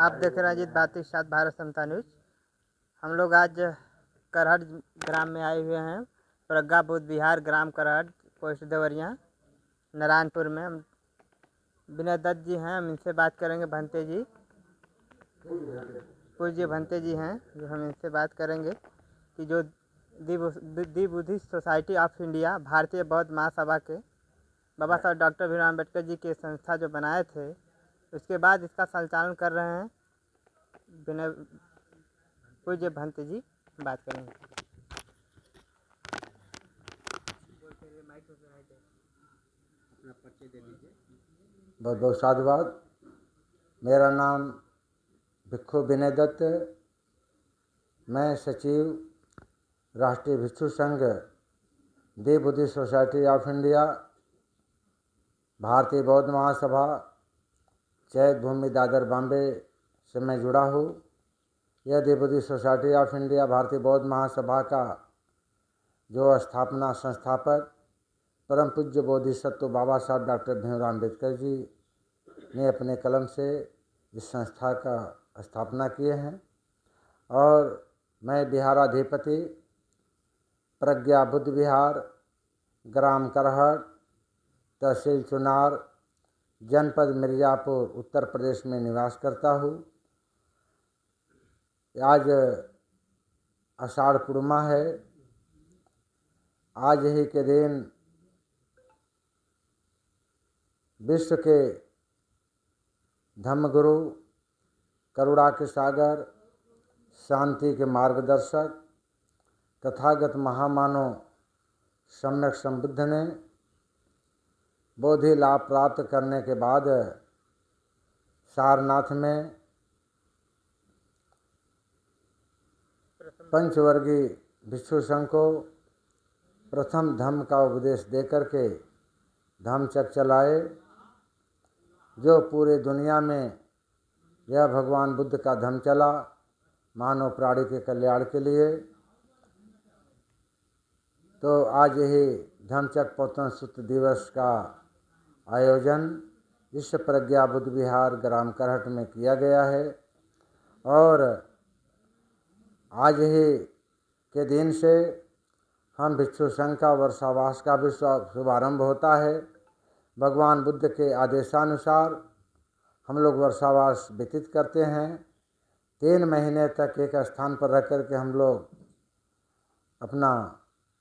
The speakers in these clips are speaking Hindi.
आप देख रहे हैं अजीत बात के साथ भारत समता न्यूज। हम लोग आज करहट ग्राम में आए हुए हैं। प्रज्ञा बुद्ध विहार, ग्राम करहट, पोस्ट देवरिया, नारायणपुर में। हम विनय दत्त जी हैं, हम इनसे बात करेंगे। भंते जी, पूज्य भंते जी हैं, जो हम इनसे बात करेंगे कि जो दी बुद्धिस्ट सोसाइटी ऑफ इंडिया, भारतीय बौद्ध महासभा के बाबा साहब डॉक्टर भीमराव अम्बेडकर जी के संस्था जो बनाए थे, उसके बाद इसका संचालन कर रहे हैं विनय पूज्य भंते जी। बात करेंगे। बहुत बहुत साधुवाद। मेरा नाम भिक्षु विनय दत्त, मैं सचिव राष्ट्रीय भिक्षु संघ दी बुद्धिस्ट सोसाइटी ऑफ इंडिया, भारतीय बौद्ध महासभा, चैत भूमि, दादर, बॉम्बे से मैं जुड़ा हूँ। यह दी बुद्धिस्ट सोसाइटी ऑफ इंडिया भारतीय बौद्ध महासभा का जो स्थापना संस्थापक परम पूज्य बोधिसत्व बाबा साहब डॉक्टर भीमराव अम्बेडकर जी ने अपने कलम से इस संस्था का स्थापना किए हैं। और मैं विहाराधिपति प्रज्ञा बुद्ध विहार, ग्राम करहट, तहसील चुनार, जनपद मिर्ज़ापुर, उत्तर प्रदेश में निवास करता हूँ। आज आषाढ़ पूर्णिमा है। आज ही के दिन विश्व के धम्मगुरु, करुणा के सागर, शांति के मार्गदर्शक, तथागत महामानव सम्यक संबुद्ध ने बोधि लाभ प्राप्त करने के बाद सारनाथ में पंचवर्गीय भिक्षु संघ को प्रथम धम्म का उपदेश देकर के धम्मचक्र चलाए, जो पूरे दुनिया में यह भगवान बुद्ध का धम्म चला मानव प्राणी के कल्याण के लिए। तो आज यही धम्मचक्र प्रवर्तन सूत्र दिवस का आयोजन इस प्रज्ञा बुद्ध विहार ग्राम करहट में किया गया है। और आज ही के दिन से हम भिक्षु संघ का वर्षावास का भी शुभारंभ होता है। भगवान बुद्ध के आदेशानुसार हम लोग वर्षावास व्यतीत करते हैं। 3 महीने तक एक स्थान पर रह कर के हम लोग अपना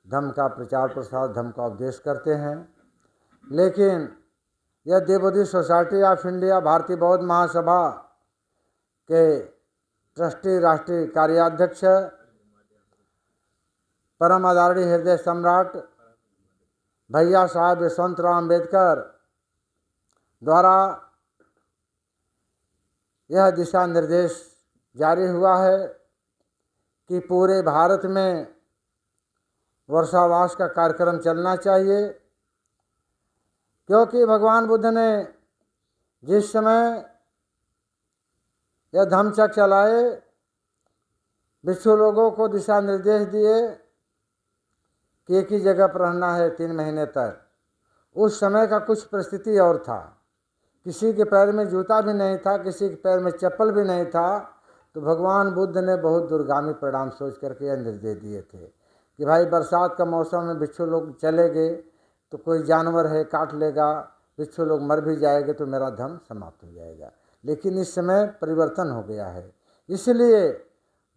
धम्म का प्रचार प्रसार, धम्म का उपदेश करते हैं। लेकिन यह दी बुद्धिस्ट सोसाइटी ऑफ इंडिया भारतीय बौद्ध महासभा के ट्रस्टी राष्ट्रीय कार्याध्यक्ष परम आदरणीय हृदय सम्राट भैया साहब यशवंतराव अम्बेडकर द्वारा यह दिशा निर्देश जारी हुआ है कि पूरे भारत में वर्षावास का कार्यक्रम चलना चाहिए। क्योंकि भगवान बुद्ध ने जिस समय यह धम्मचक्र चलाए, भिक्षु लोगों को दिशा निर्देश दिए कि एक ही जगह पर रहना है 3 महीने तक। उस समय का कुछ परिस्थिति और था, किसी के पैर में जूता भी नहीं था, किसी के पैर में चप्पल भी नहीं था। तो भगवान बुद्ध ने बहुत दूरगामी परिणाम सोच करके यह निर्देश दिए थे कि भाई बरसात का मौसम में भिक्षु लोग चले गए तो कोई जानवर है काट लेगा, भिक्षु लोग मर भी जाएंगे तो मेरा धर्म समाप्त हो जाएगा। लेकिन इस समय परिवर्तन हो गया है। इसलिए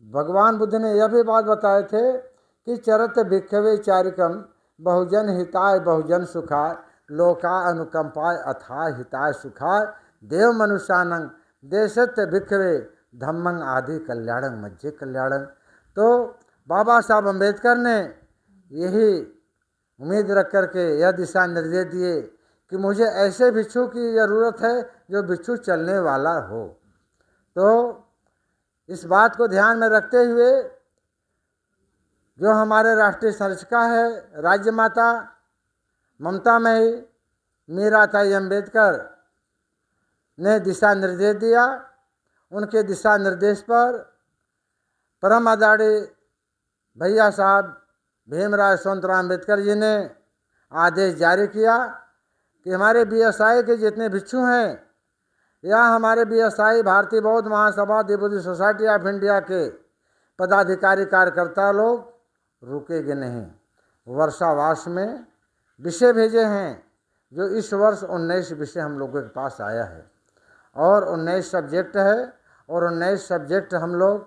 भगवान बुद्ध ने यह भी बात बताए थे कि चरत भिक्षवे चारिकम बहुजन हिताय बहुजन सुखाय लोका अनुकंपाय अथाय हिताय सुखाय देव मनुष्यानंग देशत्य भिक्षवे धम्मंग आदि कल्याणं मज्जे कल्याणं। तो बाबा साहब अम्बेडकर ने यही उम्मीद रख करके यह दिशा निर्देश दिए कि मुझे ऐसे भिक्षु की ज़रूरत है जो भिक्षु चलने वाला हो। तो इस बात को ध्यान में रखते हुए जो हमारे राष्ट्रीय संरक्षिका है राज्य माता ममता मई मीराताई अम्बेडकर ने दिशा निर्देश दिया। उनके दिशा निर्देश पर परम आदरणीय भैया साहब भीमराव यशवंतराव अम्बेडकर जी ने आदेश जारी किया कि हमारे बीएसआई के जितने भिक्षु हैं या हमारे BSI Bharatiya Bauddha Mahasabha the Buddhist society of India के पदाधिकारी कार्यकर्ता लोग रुकेंगे नहीं। वर्षावास में विषय भेजे हैं, जो इस वर्ष 19 विषय हम लोगों के पास आया है और 19 सब्जेक्ट है और 19 सब्जेक्ट हम लोग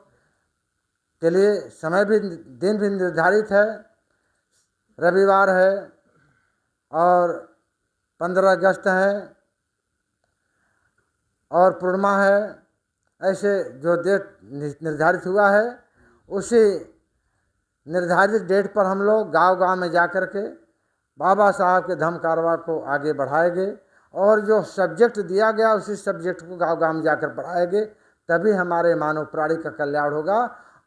के लिए समय भी दिन भी निर्धारित है। रविवार है और 15 अगस्त है और पूर्णिमा है। ऐसे जो डेट निर्धारित हुआ है उसी निर्धारित डेट पर हम लोग गांव-गांव में जा कर के बाबा साहब के धम्म कारवां को आगे बढ़ाएंगे और जो सब्जेक्ट दिया गया उसी सब्जेक्ट को गांव-गांव में जाकर पढ़ाएंगे। तभी हमारे मानव प्राणी का कल्याण होगा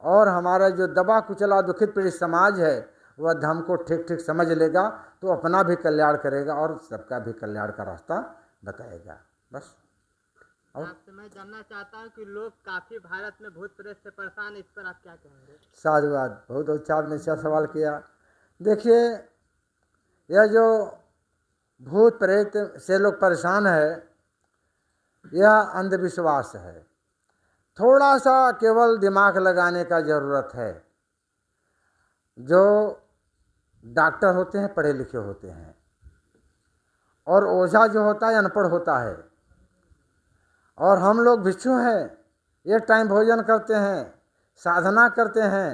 और हमारा जो दबा कुचला दुखित पीड़ित समाज है वह धम्म को ठीक ठीक समझ लेगा तो अपना भी कल्याण करेगा और सबका भी कल्याण का रास्ता बताएगा। बस। आपसे मैं जानना चाहता हूँ कि लोग काफी भारत में भूत प्रेत से परेशान, इस पर आप क्या कहेंगे? साधुवाद, बहुत अच्छा आपने अच्छा सवाल किया। देखिए, यह जो भूत प्रेत से लोग परेशान है यह अंधविश्वास है। थोड़ा सा केवल दिमाग लगाने का ज़रूरत है। जो डॉक्टर होते हैं पढ़े लिखे होते हैं और ओझा जो होता है अनपढ़ होता है और हम लोग भिक्षु हैं। एक टाइम भोजन करते हैं, साधना करते हैं,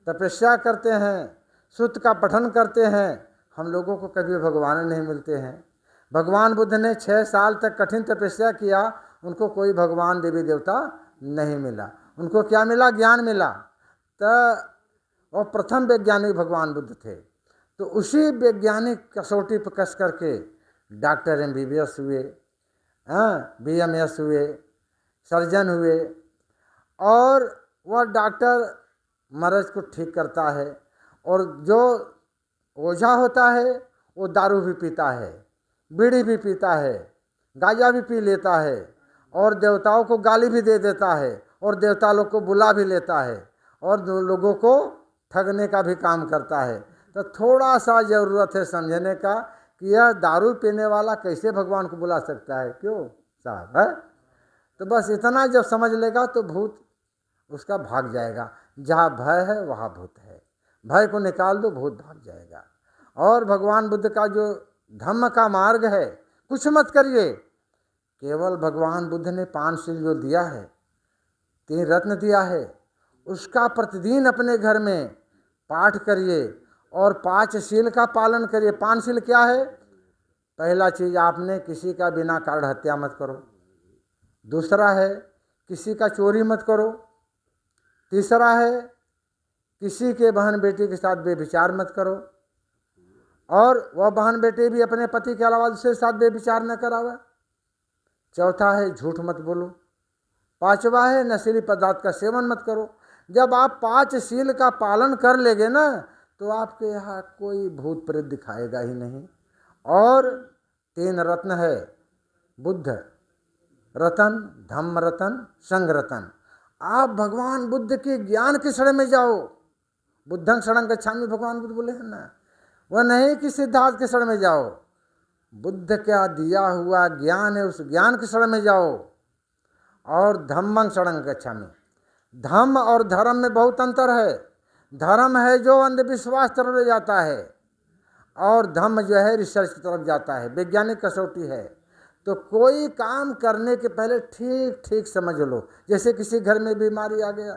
तपस्या करते हैं, सूत्र का पठन करते हैं। हम लोगों को कभी भगवान नहीं मिलते हैं। भगवान बुद्ध ने 6 साल तक कठिन तपस्या किया, उनको कोई भगवान देवी देवता नहीं मिला। उनको क्या मिला? ज्ञान मिला। तो वो प्रथम वैज्ञानिक भगवान बुद्ध थे। तो उसी वैज्ञानिक कसौटी पर कस करके डॉक्टर MBBS हुए, BMS हुए, सर्जन हुए और वह डॉक्टर मरीज को ठीक करता है। और जो ओझा होता है वो दारू भी पीता है, बीड़ी भी पीता है, गांजा भी पी लेता है और देवताओं को गाली भी दे देता है और देवता लोग को बुला भी लेता है और लोगों को ठगने का भी काम करता है। तो थोड़ा सा ज़रूरत है समझने का कि यह दारू पीने वाला कैसे भगवान को बुला सकता है। क्यों साहब है? तो बस इतना जब समझ लेगा तो भूत उसका भाग जाएगा। जहाँ भय है वहाँ भूत है। भय को निकाल दो, भूत भाग जाएगा। और भगवान बुद्ध का जो धम्म का मार्ग है, कुछ मत करिए, केवल भगवान बुद्ध ने 5 शील जो दिया है, 3 रत्न दिया है, उसका प्रतिदिन अपने घर में पाठ करिए और 5 शील का पालन करिए। 5 शील क्या है? पहला चीज़, आपने किसी का बिना कारण हत्या मत करो। दूसरा है किसी का चोरी मत करो। तीसरा है किसी के बहन बेटी के साथ बेविचार मत करो और वह बहन बेटी भी अपने पति के अलावा दूसरे के साथ बेविचार न करावे। चौथा है झूठ मत बोलो। 5वां है नशीली पदार्थ का सेवन मत करो। जब आप 5 शील का पालन कर लेंगे ना तो आपके यहाँ कोई भूत प्रेत दिखाएगा ही नहीं। और 3 रत्न है, बुद्ध रतन, धम्म रतन, संघ रतन। आप भगवान बुद्ध के ज्ञान के शरण में जाओ। बुद्धं शरणं गच्छामि भगवान बुद्ध बोले हैं ना, वह नहीं कि सिद्धार्थ के शरण में जाओ। बुद्ध का दिया हुआ ज्ञान है, उस ज्ञान के शरण में जाओ। और धम्मं शरणं गच्छामि। धम्म और धर्म में बहुत अंतर है। धर्म है जो अंधविश्वास तरफ ले जाता है और धम्म जो है रिसर्च की तरफ जाता है, वैज्ञानिक कसौटी है। तो कोई काम करने के पहले ठीक ठीक समझ लो। जैसे किसी घर में बीमारी आ गया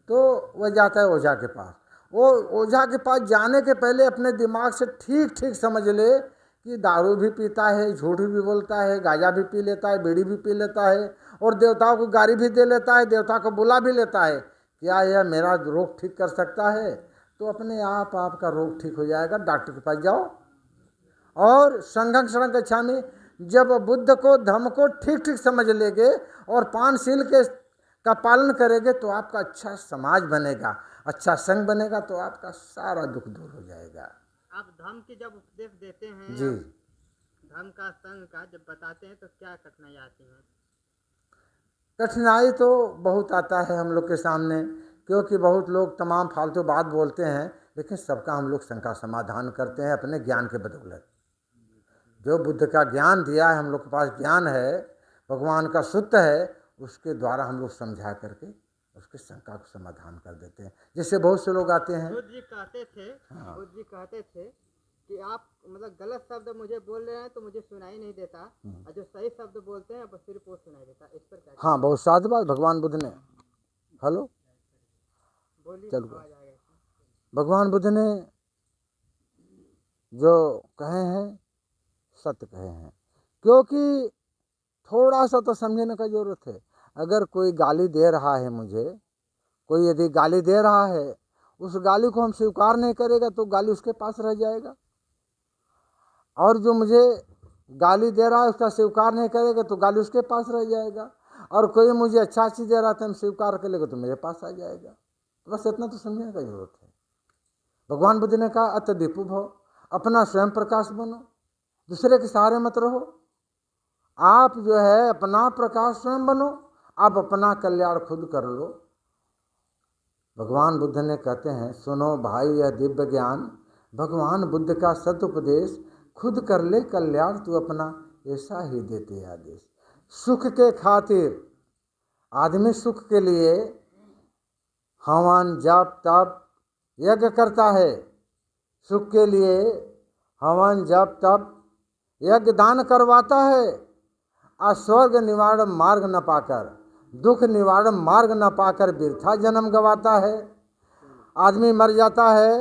तो वह जाता है ओझा के पास। वो ओझा के पास जाने के पहले अपने दिमाग से ठीक ठीक समझ ले कि दारू भी पीता है, झूठ भी बोलता है, गांजा भी पी लेता है, बीड़ी भी पी लेता है और देवताओं को गाली भी दे लेता है, देवता को बुला भी लेता है। क्या यह मेरा रोग ठीक कर सकता है? तो अपने आप आपका रोग ठीक हो जाएगा। डॉक्टर के पास जाओ। और संघं शरणं गच्छामि, जब बुद्ध को धम्म को ठीक ठीक समझ लेंगे और 5 शील के का पालन करेंगे तो आपका अच्छा समाज बनेगा, अच्छा संघ बनेगा, तो आपका सारा दुख दूर हो जाएगा। आप धम्म की जब उपदेश देते हैं जी, धम्म का संघ का जब बताते हैं तो क्या कठिनाई आती है? कठिनाई तो बहुत आता है हम लोग के सामने, क्योंकि बहुत लोग तमाम फालतू बात बोलते हैं, लेकिन सबका हम लोग शंका समाधान करते हैं अपने ज्ञान के बदौलत। जो बुद्ध का ज्ञान दिया है, हम लोग के पास ज्ञान है, भगवान का सूत्र है, उसके द्वारा हम लोग समझा करके उसके शंका को समाधान कर देते हैं। जैसे बहुत से लोग आते हैं, बुद्ध जी कहते थे, बुद्ध जी कहते थे कि आप मतलब गलत शब्द मुझे बोल रहे हैं तो मुझे सुनाई नहीं देता, और जो सही शब्द बोलते हैं बस सिर्फ वो सुनाई देता। इस पर क्या हाँ बहुत साधु बात भगवान बुद्ध ने, हेलो बोली चलो, आवाज आ गई। भगवान बुद्ध ने जो कहे हैं सत्य कहे हैं, क्योंकि थोड़ा सा तो समझने का जरूरत है। अगर कोई गाली दे रहा है मुझे, कोई यदि गाली दे रहा है, उस गाली को हम स्वीकार नहीं करेगा तो गाली उसके पास रह जाएगा, और जो मुझे गाली दे रहा है उसका स्वीकार नहीं करेगा तो गाली उसके पास रह जाएगा, और कोई मुझे अच्छा चीज़ दे रहा था हम स्वीकार कर लेगा तो मेरे पास आ जाएगा। तो बस इतना तो समझने का जरूरत है। भगवान बुद्ध ने कहा अत दीपु भव, अपना स्वयं प्रकाश बनो, दूसरे के सहारे मत रहो। आप जो है अपना प्रकाश स्वयं बनो, आप अपना कल्याण खुद कर लो। भगवान बुद्ध ने कहते हैं सुनो भाई यह दिव्य ज्ञान, भगवान बुद्ध का सदुपदेश, खुद कर ले कल्याण तू अपना, ऐसा ही देते आदेश। सुख के खातिर आदमी सुख के लिए हवन जप तप यज्ञ करता है, सुख के लिए हवन जप तप यज्ञ दान करवाता है, और स्वर्ग निवारण मार्ग न पाकर, दुख निवारण मार्ग न पाकर वृथा जन्म गवाता है। आदमी मर जाता है,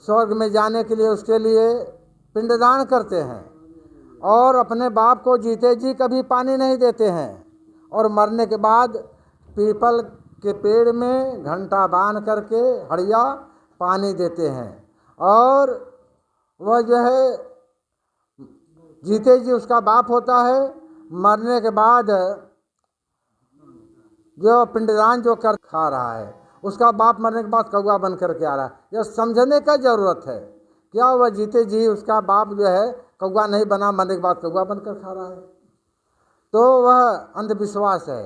स्वर्ग में जाने के लिए उसके लिए पिंडदान करते हैं, और अपने बाप को जीते जी कभी पानी नहीं देते हैं, और मरने के बाद पीपल के पेड़ में घंटा बांध करके हड़िया पानी देते हैं, और वह जो है जीते जी उसका बाप होता है, मरने के बाद जो पिंडदान जो कर खा रहा है उसका बाप मरने के बाद कौवा बन करके आ रहा है। यह समझने का जरूरत है, क्या वह जीते जी उसका बाप जो है कौवा नहीं बना, मरने के बाद कौवा बनकर खा रहा है, तो वह अंधविश्वास है,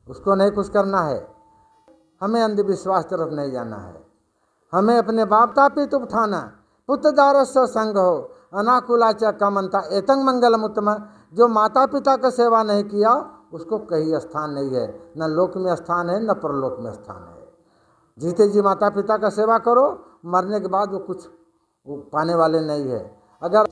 उसको नहीं कुछ करना है। हमें अंधविश्वास तरफ नहीं जाना है, हमें अपने बाप तापित उठाना, पुत्र दारस संग हो अनाकुलाचा कमंता एतंग मंगलम उत्तम। जो माता पिता का सेवा नहीं किया उसको कहीं स्थान नहीं है, न लोक में स्थान है न परलोक में स्थान है। जीते जी माता पिता का सेवा करो, मरने के बाद वो कुछ पाने वाले नहीं है। अगर